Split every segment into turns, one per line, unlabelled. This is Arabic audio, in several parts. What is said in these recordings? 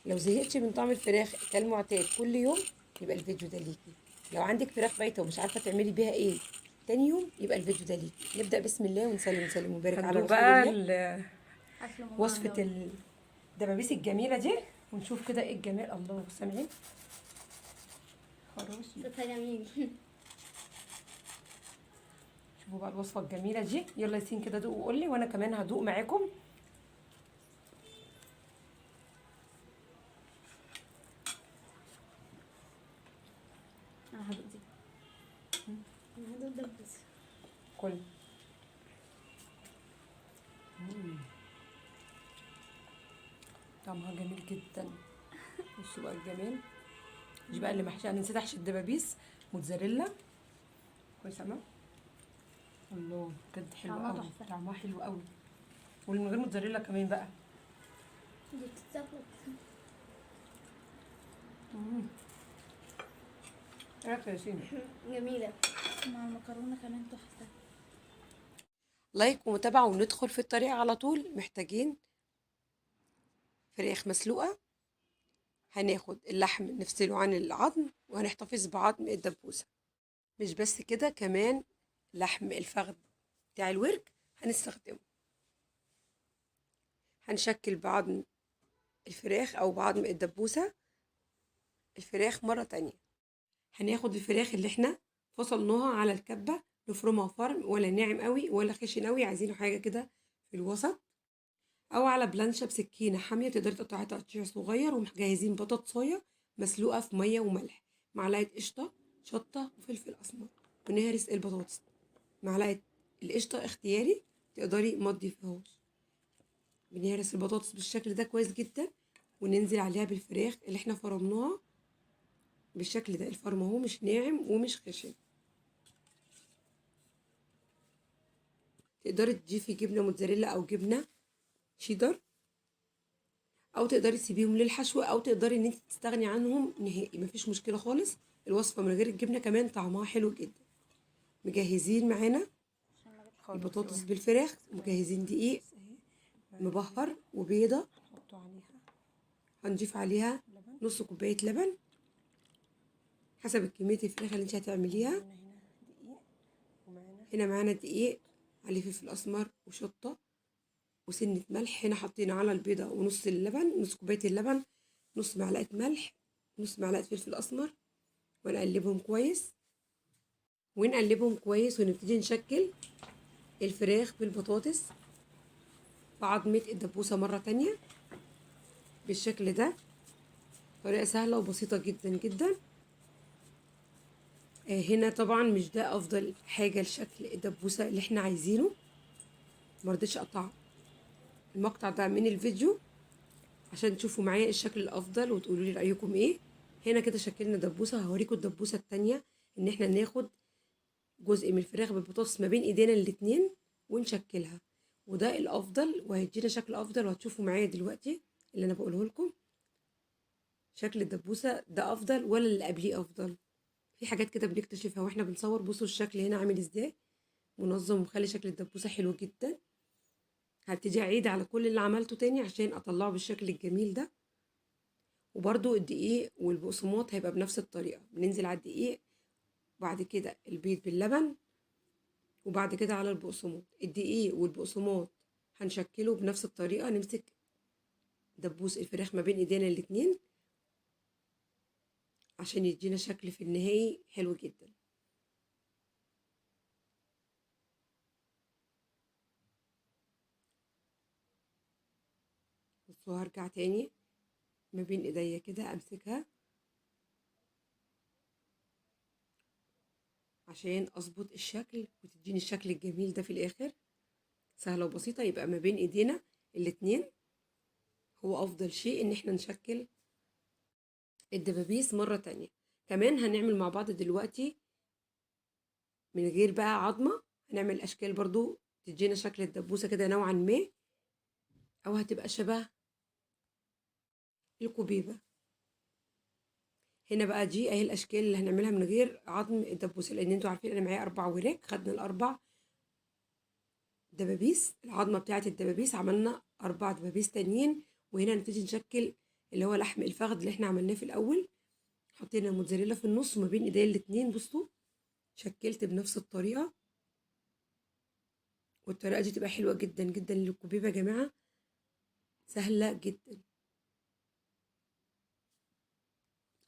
لو زهقتي من طعم الفراخ كالمعتاد كل يوم يبقى الفيديو ده ليكي. لو عندك فراخ بايته ومش عارفه تعملي بيها ايه تاني يوم يبقى الفيديو ده ليكي. نبدا بسم الله ونسلم ونسلم ونبارك على
هندوق
رسول
بقى
الله.
اكل ماما
وصفه
عامله
الدبابيس الجميله دي ونشوف كده ايه الجمال. الله سامعين خلاص.
صوتها جميل.
شوفوا بقى الوصفه الجميله دي. يلا ياسين كده دوق وقول لي وانا كمان هدوق معاكم.
انا هدوق دي. انا هدوق ده بس.
كل طعمها جميل جدا. بصوا بقى الجمال. دي بقى اللي محشيه، انا نسيت احشي الدبابيس موتزاريلا. كويس اما الله بجد حلو
طعمها
قوي،
تحفة.
طعمها حلو قوي. واللي من غير موتزاريلا كمان بقى.
دي بتتاكل.
ايه رايك يا ياسين؟
جميله مع المكرونه كمان تحفه.
لايك ومتابعه وندخل في الطريقه على طول. محتاجين فراخ مسلوقه، هناخد اللحم نفصله عن العظم وهنحتفظ بعظم الدبوسه. مش بس كده، كمان لحم الفخذ بتاع الورك هنستخدمه. هنشكل بعظم الفراخ او بعظم الدبوسه الفراخ مره تانية. هناخد الفراخ اللي احنا فصلناها على الكبه نفرمها فرم، ولا ناعم قوي ولا خشن قوي، عايزينه حاجه كده في الوسط. او على بلانشه بسكينه حاميه تقدري تقطعي تقطيع صغير. ومجهزين بطاطسايه مسلوقه في ميه وملح، معلقه قشطه، شطه وفلفل اسمر، ونهرس البطاطس. معلقه القشطه اختياري، تقدري ما تضيفيهاش. بنهرس البطاطس بالشكل ده كويس جدا، وننزل عليها بالفراخ اللي احنا فرمناها بالشكل ده. الفرم اهو مش ناعم ومش خشن. تقدري تضيفي جبنه موتزاريلا او جبنه شيدر، او تقدري تسيبيهم للحشو، او تقدري ان انت تستغني عنهم نهائي، مفيش مشكله خالص. الوصفه من غير الجبنه كمان طعمها حلو جدا. مجهزين معانا البطاطس بالفراخ، ومجهزين دقيق مبهر وبيضه هنضيف عليها نص كوبايه لبن حسب كميه الفراخ اللي انت هتعمليها. هنا معانا دقيق، عليه فلفل اسمر وشطه وسنه ملح. هنا حطينا على البيضه ونص اللبن، نص كوبايه اللبن، نص معلقه ملح، نص معلقه فلفل اسمر، ونقلبهم كويس. ونقلبهم كويس ونبتدي نشكل الفراخ بالبطاطس بعظمة الدبوسة مرة تانية بالشكل ده. طريقة سهلة وبسيطة جدا جدا. هنا طبعا مش ده افضل حاجة لشكل الدبوسة اللي احنا عايزينه. مرضتش اقطع المقطع ده من الفيديو عشان تشوفوا معايا الشكل الافضل وتقولوا لي رايكم ايه. هنا كده شكلنا دبوسة. هوريكم الدبوسة التانية، ان احنا ناخد جزء من الفراخ بالبطاطس ما بين ايدينا الاتنين ونشكلها، وده الافضل وهيدينا شكل افضل. وهتشوفوا معايا دلوقتي اللي انا بقوله لكم. شكل الدبوسه ده افضل ولا اللي قبليه افضل؟ في حاجات كده بنكتشفها واحنا بنصور. بصوا الشكل هنا عامل ازاي منظم ومخلي شكل الدبوسه حلو جدا. هبتدي اعيد على كل اللي عملته تاني عشان اطلعه بالشكل الجميل ده. وبرده الدقيق والبقسماط هيبقى بنفس الطريقه. بننزل على الدقيق، وبعد كده البيض باللبن، وبعد كده على البقسماط. الدقيق والبقسماط هنشكله بنفس الطريقة. نمسك دبوس الفراخ ما بين ايدينا الاتنين عشان يدينا شكل في النهائي حلو جدا. بصوا هرجع تاني ما بين ايديا كده امسكها عشان اظبط الشكل وتديني الشكل الجميل ده في الاخر. سهلة وبسيطة. يبقى ما بين ايدينا الاتنين هو افضل شيء ان احنا نشكل الدبابيس مرة تانية. كمان هنعمل مع بعض دلوقتي من غير بقى عظمة. هنعمل اشكال برضو تدينا شكل الدبوسة كده نوعا ما، او هتبقى شبه الكوبيبة. هنا بقى دي اهي الاشكال اللي هنعملها من غير عظم الدبوسة، لان انتوا عارفين انا معايا 4 وراك. خدنا الاربع دبابيس، العظمة بتاعت الدبابيس، عملنا 4 دبابيس تانيين. وهنا نبتدي نشكل اللي هو لحم الفخذ اللي احنا عملناه في الاول. حطينا الموتزاريلا في النص وما بين ايديا الاتنين. بصوا شكلت بنفس الطريقه، والطريقه دي تبقى حلوه جدا جدا للكوبيبه يا جماعه، سهله جدا.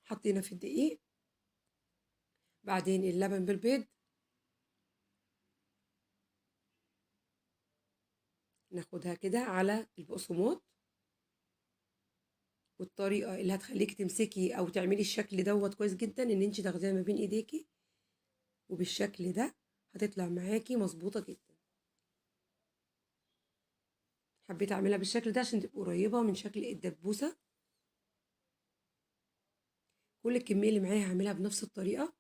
حطينا في الدقيق، بعدين اللبن بالبيض، ناخدها كده على البقسماط. والطريقه اللي هتخليكي تمسكي او تعملي الشكل دوت كويس جدا ان انت تاخديها ما بين ايديكي، وبالشكل ده هتطلع معاكي مظبوطه جدا. حبيت اعملها بالشكل ده عشان تبقى قريبه من شكل الدبوسه. كل الكميه اللي معايا هعملها بنفس الطريقه.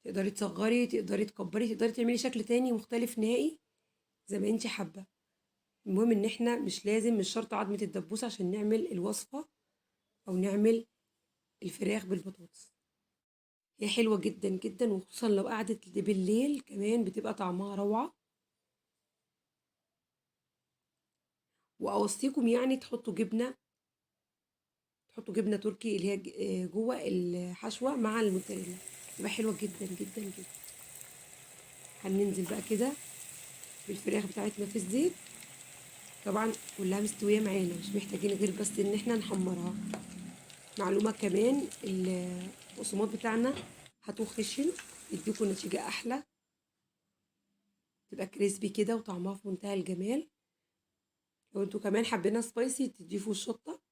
تقدري تصغري، تقدري تكبري، تقدري تعملي شكل تاني مختلف نهائي زي ما انت حابه. المهم ان احنا مش شرط عظمه الدبوسه عشان نعمل الوصفه او نعمل الفراخ بالبطاطس. هي حلوه جدا جدا، وخصوصا لو قعدت بالليل كمان بتبقى طعمها روعه. واوصيكم يعني تحطوا جبنه تركي اللي هي جوه الحشوه مع الموتزاريلا، تبقى حلوه جدا جدا جدا. هننزل بقى كده بالفراخ بتاعتنا في الزيت. طبعا كلها مستويه معانا، مش محتاجين غير بس ان احنا نحمرها. معلومه كمان، البقسماط بتاعنا هاتوه خشن يديكوا نتيجه احلى، تبقى كريسبي كده وطعمها في منتهى الجمال. لو انتوا كمان حابينها سبايسي تضيفوا الشطه،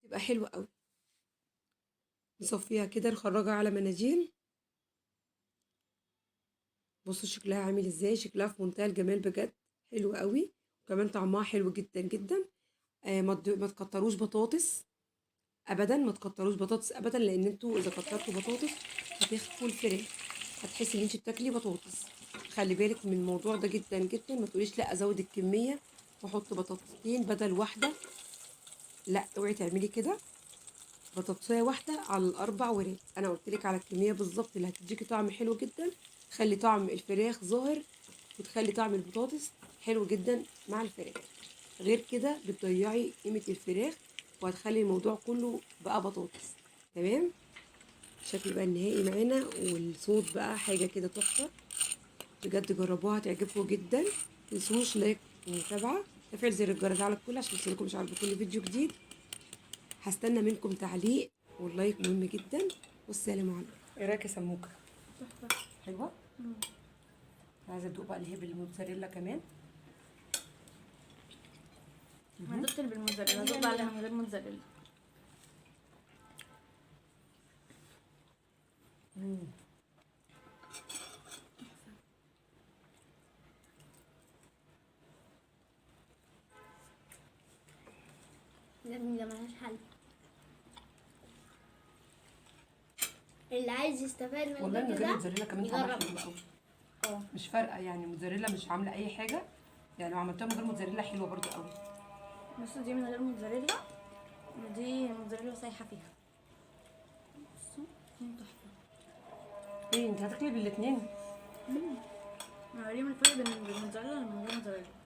تبقى حلوه قوي. نصفيها كده نخرجها على مناديل. بصوا شكلها عامل ازاي، شكلها في منتهى الجمال بجد، حلو قوي. وكمان طعمها حلو جدا جدا. ما تكتروش بطاطس ابدا، ما تكتروش بطاطس ابدا، لان انتوا اذا كترتوا بطاطس هتخفوا الفراخ، هتحسي ان انت بتاكلي بطاطس. خلي بالك من الموضوع ده جدا جدا. ما تقوليش لا ازود الكميه واحط بطاطستين بدل واحده، لا اوعي تعملي كده. بطاطسايه واحده على الاربع ورق. انا قلت لك على الكميه بالظبط اللي هتديكي طعم حلو جدا، تخلي طعم الفراخ ظاهر، وتخلي طعم البطاطس حلو جدا مع الفراخ. غير كده بتضيعي قيمه الفراخ، وهتخلي الموضوع كله بقى بطاطس. تمام. الشكل بقى النهائي معانا، والصوت بقى حاجه كده تحفه بجد. جربوها هتعجبكم جدا. متنسوش لايك ومتابعه، تفعيل زر الجرس على الكل عشان يوصلكم اشعار بكل فيديو جديد. هستنى منكم تعليق واللايك مهم جدا. والسلام عليكم. ايه رايك يا سموكه؟
تحفة.
حلوه. عايزه ادوق بقى اللي هي بالموتزاريلا كمان.
ما دقت اللي بالموتزاريلا، دقت عليها من غير موتزاريلا. جميلة ملهاش حل. اللي عايز يستفاد من
والله من
الفيديو
غير
ده
موتزاريلا كمان طعمها
يجرب.
حلو قوي.
اه
مش فارقه يعني، الموتزاريلا مش عامله اي حاجه. يعني لو عملتها من غير موتزاريلا حلوه برضو قوي.
بصوا دي من غير موتزاريلا، ودي موتزاريلا سايحة فيها. بصوا تحفة.
ايه انت هتاكلي بالاثنين؟
هوريهم الفرق بين الموتزاريلا ومن غير موتزاريلا.